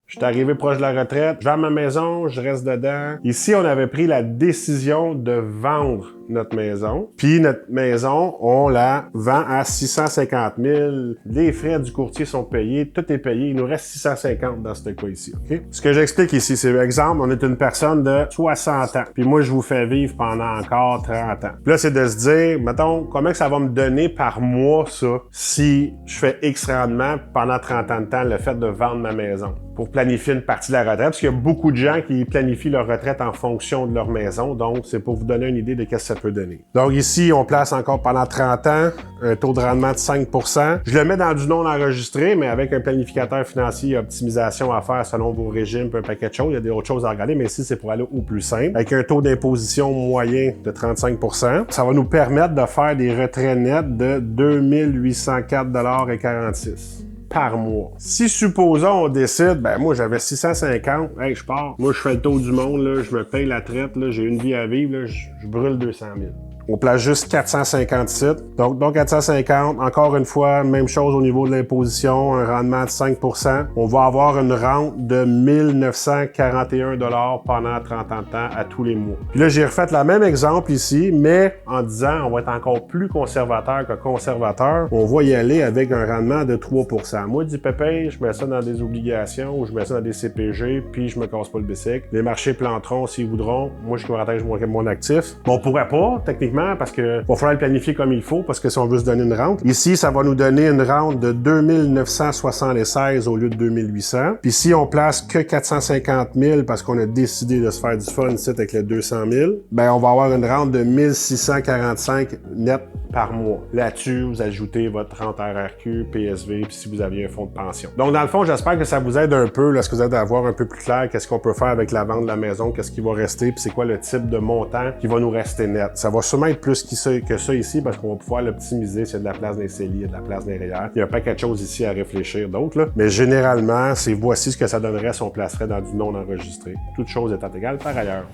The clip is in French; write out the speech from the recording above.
Je suis arrivé proche de la retraite, je vends ma maison, je reste dedans. Ici, on avait pris la décision de vendre notre maison. Puis notre maison, on la vend à 650 000. Les frais du courtier sont payés, tout est payé. Il nous reste 650 dans ce cas ici. Okay? Ce que j'explique ici, c'est exemple, on est une personne de 60 ans. Puis moi, je vous fais vivre pendant encore 30 ans. Puis là, c'est de se dire, mettons, comment que ça va me donner par mois, ça, si je fais X rendement pendant 30 ans de temps, le fait de vendre ma maison pour planifier une partie de la retraite, parce qu'il y a beaucoup de gens qui planifient leur retraite en fonction de leur maison, donc c'est pour vous donner une idée de ce que ça peut donner. Donc ici, on place encore pendant 30 ans, un taux de rendement de 5 %. Je le mets dans du non enregistré, mais avec un planificateur financier, optimisation à faire selon vos régimes, un paquet de choses, il y a des autres choses à regarder, mais ici, c'est pour aller au plus simple. Avec un taux d'imposition moyen de 35 %, ça va nous permettre de faire des retraits nets de 2 804,46 $ par mois. Si, supposons, on décide, ben moi, j'avais 650, hey, je pars. Moi, je fais le tour du monde, là, je me paye la traite, là, j'ai une vie à vivre, là, je brûle 200 000. On place juste 450 sites. Donc 450, encore une fois, même chose au niveau de l'imposition, un rendement de 5 %. On va avoir une rente de 1941 $ pendant 30 ans de temps à tous les mois. Puis là, j'ai refait le même exemple ici, mais en disant on va être encore plus conservateur que conservateur. On va y aller avec un rendement de 3 %. Moi, du pépé, je mets ça dans des obligations ou je mets ça dans des CPG, puis je me casse pas le bicycle. Les marchés planteront s'ils voudront. Moi, je protège mon actif. Bon, on pourrait pas, techniquement, parce que va falloir le planifier comme il faut, parce que si on veut se donner une rente. Ici, ça va nous donner une rente de 2 976 au lieu de 2 800. Puis si on place que 450 000 parce qu'on a décidé de se faire du fun ici avec le 200 000, ben on va avoir une rente de 1645 net par mois. Là-dessus, vous ajoutez votre rente RRQ, PSV, puis si vous aviez un fonds de pension. Donc, dans le fond, j'espère que ça vous aide un peu, là, ce que vous allez avoir un peu plus clair, qu'est-ce qu'on peut faire avec la vente de la maison, qu'est-ce qui va rester, puis c'est quoi le type de montant qui va nous rester net. Ça va sûrement être plus que ça ici, parce qu'on va pouvoir l'optimiser s'il y a de la place dans les celliers, il y a de la place derrière. Il y a un paquet de choses ici à réfléchir, d'autres, là. Mais généralement, c'est voici ce que ça donnerait si on placerait dans du non enregistré. Toute chose étant égale par ailleurs.